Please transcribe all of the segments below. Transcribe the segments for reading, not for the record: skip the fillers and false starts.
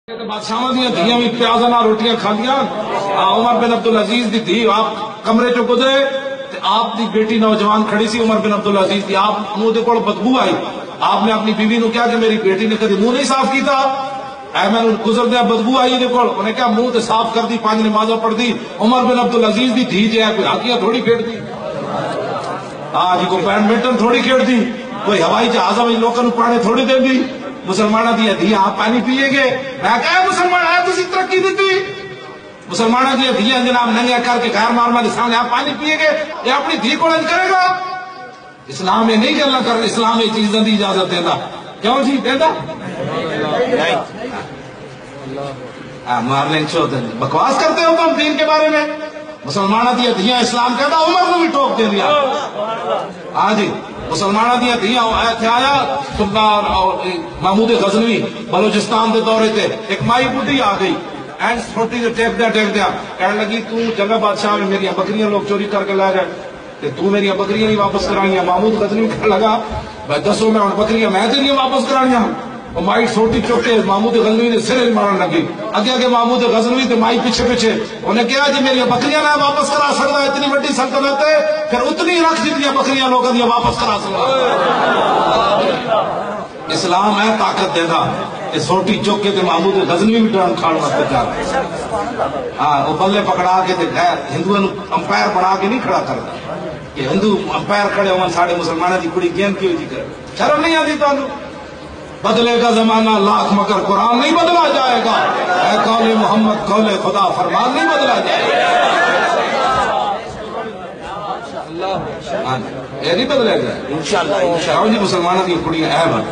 بادشاہ دیا دھیاں بھی پیازاں نال روٹیاں کھاندیاں. عمر بن عبدالعزیز دی دھی آپ کمرے چ گزرے تے آپ دی بیٹی نوجوان کھڑی سی عمر بن عبدالعزیز دی. آپ منہ دے کول بدبو آئی. آپ نے اپنی بیوی نو کہا کہ میری بیٹی نے کدی منہ نہیں صاف کیتا. اے میں گزردیا بدبو آئی دے کول. انہیں کہا منہ تے صاف کر دی, 5 نمازاں پڑھ دی. عمر بن عبدالعزیز دی دھی جے کوئی ہاکیاں تھوڑی کھیڑ دی, جی کوئی بیڈمنٹن تھوڑی کھیڑ دی, کوئی ہوائی جہازاں وچ لوکاں نوں پانے تھوڑی دے دی. مسلمانہ دیا دھیاں آپ پانی پیے گے. میں کہا مسلمان ہے تسی ترقی دیتی. مسلمانہ دیا دھیاں جناب ننگے کر کے غیر محرمہ کے سامنے آپ پانی پیے گے, یہ اپنی دھی کو انج کرے گا. اسلام یہ نہیں گلا کر, اسلام یہ چیزاں دی اجازت دینا. کیوں جی دینا مارنے چھوڑ دیں, بکواس کرتے ہو تم دین کے بارے میں. مسلمانہ دیا دھیاں اسلام کہتا عمر کو بھی ٹوک دے دیا. ہاں جی مسلمانہ دیا دھیاں آیا سلطان محمود غزنوی بلوچستان دے دورے تے ایک مائی بڈھی آ گئی. اینڈ چھوٹی جو ٹیک دیا کہنے لگی تو جگہ بادشاہ میں میری بکریاں لوگ چوری کر کے لے گئے کہ تو میری بکریاں نہیں واپس کرائیاں. محمود غزنوی کہنے لگا بھائی دسو میں بکریاں میں تیریاں واپس کرائیاں. وہ مائی چھوٹی چوکے محمود غزنوی نے سرے مارن لگی. اگے محمود غزنوی تے مائی پیچھے انہیں کہا جی میری بکریاں نہ واپس کرا سکتا, اتنی بڑی سلطنت ہے پھر اتنی رکھ جتنی بکریاں لوگوں دیا واپس کرا سکتا. اسلام ہے طاقت دینا. یہ چھوٹی چوکے تے محمود غزنوی بھی ٹرن کھاڑ واسطے جا رہے. ہاں وہ بلے پکڑا کے ہندوؤں امپائر بنا کے نہیں کھڑا کرتا کہ ہندو امپائر کھڑے ہو ساڑھے مسلمانوں کی کڑی گیم کیوں جی کرے. شرم نہیں آتی تو بدلے گا زمانہ لاکھ مگر قرآن نہیں بدلا جائے گا. اے قول محمد قول خدا فرمان نہیں بدلا جائے گا. یہ نہیں بدلا جائے انشاءاللہ. جی مسلمانوں کی کڑیاں اے بن,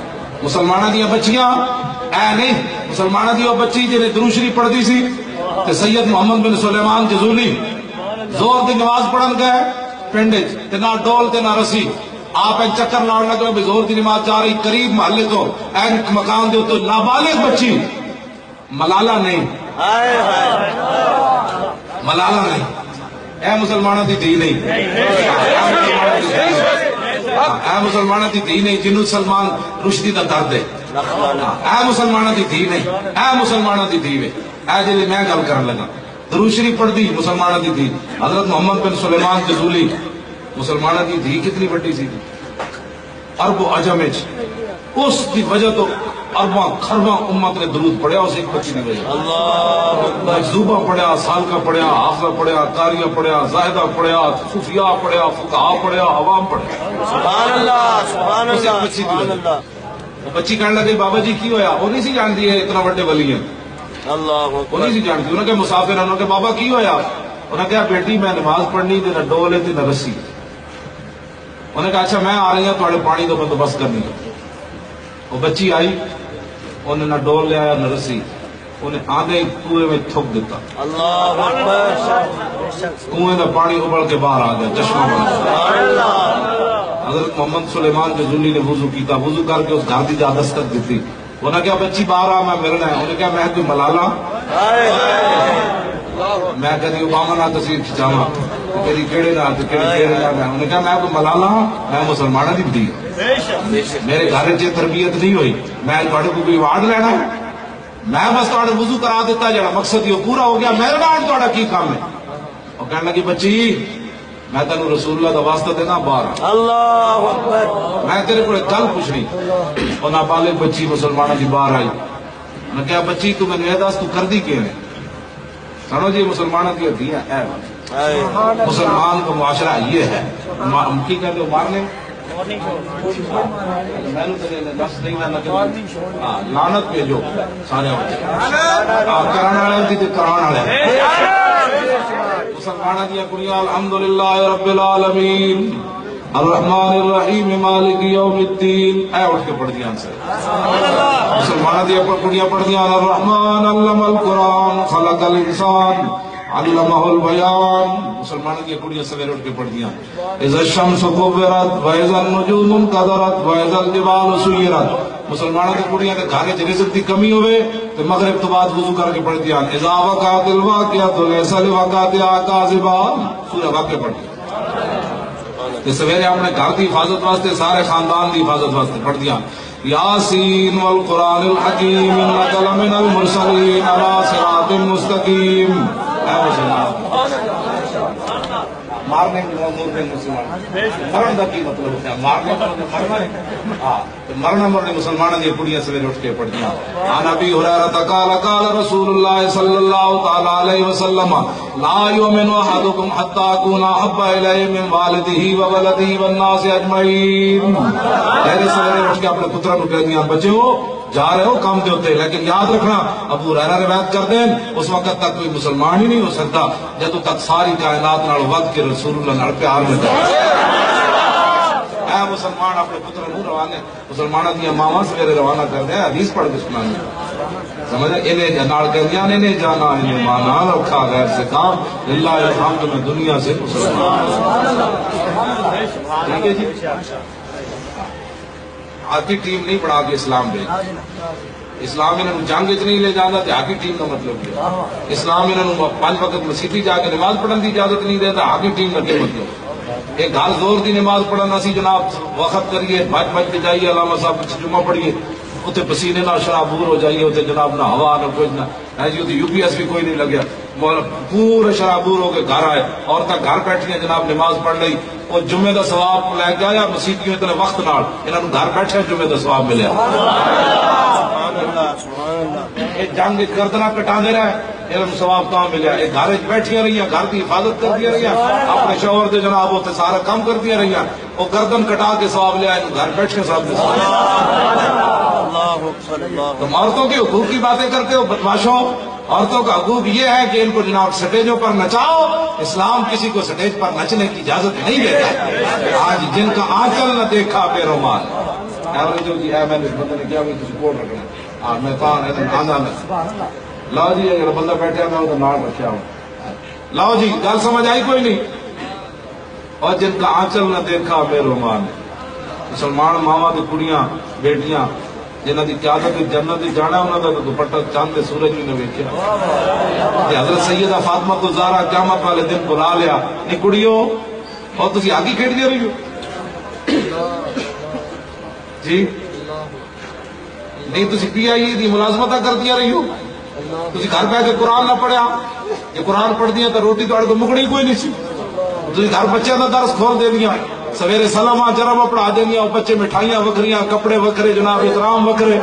مسلمانوں دیا بچیاں اے نہیں. مسلمانوں دی وہ بچی جنہیں درود شریف پڑھتی سی تے سید محمد بن سلیمان جزولی زور دی نماز پڑھن گئے پنڈ تے نہ ڈول تے نہ رسی. آپ ایک چکر لاؤن لگے بھی زور دی نماز جا رہی قریب محلے تو ایک مکان دے تو نابالغ بچی ملالہ نہیں, ملالہ نہیں, اے مسلمانہ دی دھی نہیں, اے مسلمانہ دی دھی نہیں جنہوں سلمان رشدی دا درد ہے. اے مسلمانہ دی دھی نہیں, اے مسلمانہ دی دھی ہے. اے جلے میں گل کرن لگا درود شریف پڑھ دی مسلمانہ دی دھی حضرت محمد بن سلیمان جزولی. مسلمانہ دی دھی کتنی بڑی سی تھی عرب و عجم اس کی وجہ تو ارباں خرباں امت نے درود پڑھیا اس ایک بچی دی وجہ. مجذوبہ پڑھیا, سالکہ پڑھیا, حافظہ پڑھیا, قاریہ پڑھیا, زاہدہ پڑھیا, صوفیاء پڑھیا, فقہاء پڑھیا, عوام پڑھیا. سبحان اللہ سبحان اللہ سبحان اللہ. بچی کہنے لگے بابا جی کی ہویا, وہ نہیں سی جانتی ہے اتنا بڑے ولی ہیں, وہ نہیں سی جانتی. انہوں نے کہا مسافر ہیں, انہوں نے کہا بابا کی ہویا, انہوں نے کہا بیٹی میں نماز پڑھنی تے نہ ڈول ہے تے نہ رسی. انہوں نے کہا اچھا میں آ رہی ہوں تھوڑے پانی تو بندوبست کرنی ہے. وہ بچی آئی, انہیں نہ ڈول لے آیا نہ رسی, انہیں آدھے کنویں میں تھوک دیتا. اللہ اکبر. کنویں کا پانی ابل کے باہر آ گیا, چشمہ بن گیا. حضرت محمد سلیمان جزولی نے وضو کیتا, وضو کر کے اس گھر کی جا دستک دیتی. انہوں نے کہا بچی باہر آ میں ملنا ہے. انہوں نے کہا میں کوئی ملالہ, میں کدی اوباما نہ تصویر کھچاواں کدی کیڑے نہ کیڑے نہ. انہوں نے کہا میں کوئی ملالہ ہوں, میں مسلمانہ دی دھی, میرے گھر چ تربیت نہیں ہوئی, میں تھوڑے کو کوئی ایوارڈ لینا ہے, میں بس تھوڑے وضو کرا دیتا جڑا مقصد یہ پورا ہو گیا, میرے نال تھوڑا کی کام ہے. اور کہنے لگی بچی میں تینوں رسول اللہ دا واسطہ دینا باہر, اللہ اکبر. میں تیرے کو ایک گل پوچھنی. اور نابالغ بچی مسلمانہ دی باہر آئی. انہوں نے کہا بچی تو میں نے دس تو کر دی کیوں ہے. سنو جی مسلمانوں کی دھیاں اے مسلمان کا معاشرہ یہ ہے. کی کہتے ہو مارنے لعنت بھیجو سارے کران والے تے کران والے. مسلمانوں دیا کڑیاں الحمدللہ رب العالمین الرحمن الرحیم مالک یوم الدین اے اٹھ کے پڑھ دیا ان سے. مسلمانوں دیا کڑیاں پڑھ دیا الرحمن علم القرآن خلق الانسان علمہ البیان. مسلمانوں کی کڑیاں سویرے اٹھ کے پڑھ دیا اذا الشمس کورت واذا النجوم انکدرت واذا الجبال سیرت. مسلمانوں کی کڑیاں کے گھر چ رزق دی کمی ہوئے تو مغرب تو بعد وضو کر کے پڑھ دیا اذا وقعت الواقعۃ لیس لوقعتها کاذبہ. سورہ واقعہ پڑھ دیا. سویرے اپنے گھر کی حفاظت واسطے سارے خاندان کی حفاظت واسطے پڑھ دیا یاسین والقرآن الحکیم انک لمن المرسلین علی صراط مستقیم. اے مسلمان مارنے کی موضوع میں مسلمان مرن کا کی مطلب ہے؟ مارنے کا مرنا ہے. ہاں مرنا مرنے مسلمانوں کی کڑیاں سویرے اٹھ کے پڑھتی ہیں. عن ابی ہریرہ قال قال رسول اللہ صلی اللہ تعالی علیہ وسلم لا یؤمن احدکم حتی اکون احب الیہ من والدہ وولدہ والناس اجمعین. پہلے سویرے اٹھ کے اپنے پتروں کو کہہ دیا بچے ہو جا رہے ہو کام دے ہوتے، لیکن یاد رکھنا ابو ہریرہ روایت کر دیں اس وقت تک کوئی مسلمان ہی نہیں ہو سکتا جب تک ساری کائنات نال ود کے رسول اللہ نال پیار میں جائے. اے مسلمان اپنے پتر نو روانے مسلمانوں دیا ماواں سویرے روانہ کر دیں حدیث پڑھ کے سنانی سمجھا انہیں نال کہہ دیا انہیں جانا انہیں مانا رکھا غیر سے کام للہ الحمد میں دنیا سے مسلمان. ٹھیک ہے جی. ہاکی ٹیم نہیں بڑھا کے اسلام دے اسلام انہوں جنگ نہیں لے جانا تو ہاکی ٹیم کا مطلب کیا؟ اسلام انہوں 5 وقت مسیحی جا کے نماز پڑھنے کی اجازت نہیں دیتا ہاکی ٹیم کا کیا مطلب؟ ایک گھر زور کی نماز پڑھنا سی جناب وقت کریے بچ بچ کے جائیے علامہ صاحب پیچھے جمعہ پڑھیے اتنے پسینے نہ شرابور ہو جائیے اتنے جناب نہ ہوا نہ کچھ نہ جی یو پی ایس بھی کوئی نہیں لگیا پورے شرابور ہو کے گھر آئے عورتیں گھر بیٹھی ہیں جناب نماز پڑھ رہی اور جمعے کا ثواب لے کے آیا مسیح اتنے وقت نال انہوں گھر بیٹھے جمعے کا ثواب ملیا. جنگ گردنا کٹا دے رہا ہے یہ ثواب کہاں ملیا؟ یہ گھر بیٹھیا رہی گھر کی حفاظت کر دیا رہی اپنے شوہر دے جناب ہوتے سارا کام کر دیا رہی وہ گردن کٹا کے ثواب لیا گھر بیٹھے صاحب. تم عورتوں کے حقوق کی باتیں کرتے ہو بدماشوں. عورتوں کا حقوق یہ ہے کہ ان کو جناب سٹیجوں پر نچاؤ. اسلام کسی کو سٹیج پر نچنے کی اجازت نہیں دیتا. آج جن کا آنچل نہ دیکھا بے رومال میں نے بندے نے کیا سپورٹ رکھنا میں کہاں لاؤ جی اگر بندہ بیٹھا میں وہ نال رکھا ہوں. لاؤ جی گل سمجھ آئی کوئی نہیں؟ اور جن کا آنچل نہ دیکھا بے رومال. مسلمان ماواں دی کڑیاں بیٹیاں جنہ کی قیادت جنت جانا انہوں کا دوپٹہ چاند سورج بھی نہ ویکھیا. حضرت سیدہ فاطمہ الزہرا قیامت والے دن بلا لیا نہیں کڑیو اور تسی آگے کھیڈ دے رہی ہو جی نہیں تسی پی آئی دی ملازمت کر دیا رہی ہو. تسی گھر پہ کے قرآن نہ پڑھیا یہ قرآن پڑھ دیا تو روٹی تو کو مکڑی کوئی نہیں سی. تسی گھر بچے کا درس کھول دے دیا سویرے سلامہ جرم پڑھا دینیا بچے مٹھائیاں وکھریاں کپڑے وکھرے جناب احترام وکھرے.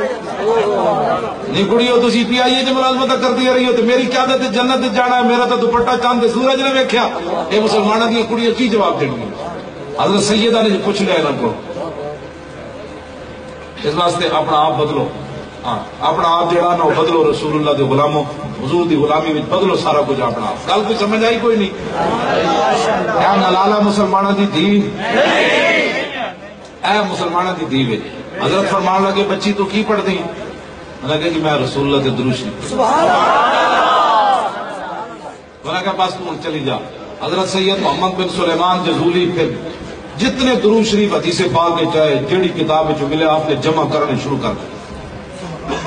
نہیں کڑیو تسی پی آئی جی ملازمت کر دیا رہی ہو تو میری قیادت جنت جانا ہے میرا تو دوپٹہ چاند سورج نے ویکھیا. یہ مسلمانوں دیا کڑیاں کی جواب دیں گی؟ حضرت سیدہ نے پوچھ لیا انہوں کو. اس واسطے اپنا آپ بدلو اپنا آپ جڑا نا بدلو رسول اللہ دے غلاموں حضور دی غلامی وچ بدلو سارا کچھ اپنا آپ. گل کوئی سمجھ آئی کوئی نہیں؟ اے نلالا مسلمانوں دی دین اے مسلمانوں دی دین. حضرت فرمان لگے بچی تو کی پڑھ دی؟ انہوں نے کہا کہ میں رسول اللہ دے درود شریف سبحان اللہ. انہوں نے کہا بس تو چلی جا. حضرت سید محمد بن سلیمان جزولی پھر جتنے درود شریف حدیث پاک کے چاہے جیڑی کتاب میں جو ملے آپ نے جمع کرنے شروع کر دیا.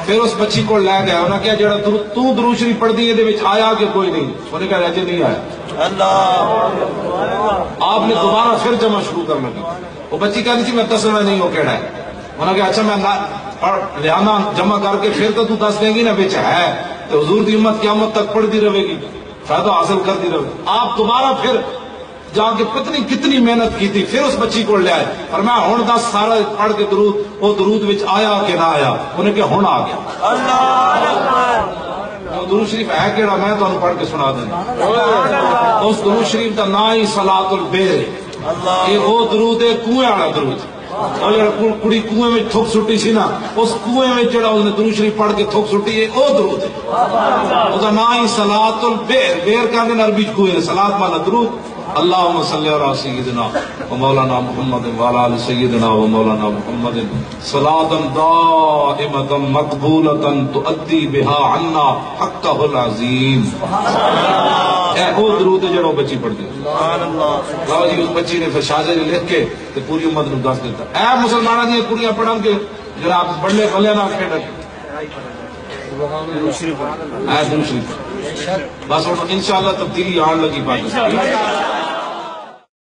پھر اس بچی کو لے گیا انہوں نے کہا جڑا تو درود شریف پڑھ دی یہ آیا کہ کوئی نہیں؟ انہوں نے کہا اجے نہیں آیا. آپ نے دوبارہ پھر جمع شروع کرنے لگی. وہ بچی کہہ رہی تھی میں دسنا نہیں ہو کہڑا ہے. انہوں نے کہا اچھا میں لیانا جمع کر کے پھر تو دس دیں گی نا بچ ہے تو حضور دی امت قیامت تک پڑھتی رہے گی فائدہ حاصل کرتی رہے. آپ دوبارہ پھر جا کے پتنی کتنی محنت کی تھی پھر اس بچی کو لے آئے اور میں ہوں دس سارا پڑھ کے درود وہ درود وچ آیا کہ نہ آیا؟ انہیں کہ ہوں آ گیا. درود شریف ہے کیڑا میں تمہیں پڑھ کے سنا دینا. اس درود شریف کا نام ہی صلاۃ البیر. یہ وہ درود ہے کنویں والا درود. اور جڑا کڑی کنویں میں تھوک سٹی سی نا اس کنویں میں جڑا اس نے درود شریف پڑھ کے تھوک سٹی ہے وہ درود ہے. اس کا نام ہی صلاۃ البیر. بیر کہتے ہیں عربی کنویں صلاۃ مانا درود. اللہم صلی علی سیدنا و مولانا محمد وعلی آل سیدنا و مولانا محمد صلاۃ دائمۃ مقبولۃ تؤدی بہا عنا حقہ العظیم. اے وہ درود ہے جڑا بچی پڑھ دی. سبحان جی اس بچی نے شاہجہ لکھ کے تے پوری امت نو دس دیتا. اے مسلماناں دی کڑیاں پڑھن کے جناب بڑے بھلے نال کھیڈن درود شریف بس انشاءاللہ تبدیلی آن لگی. بات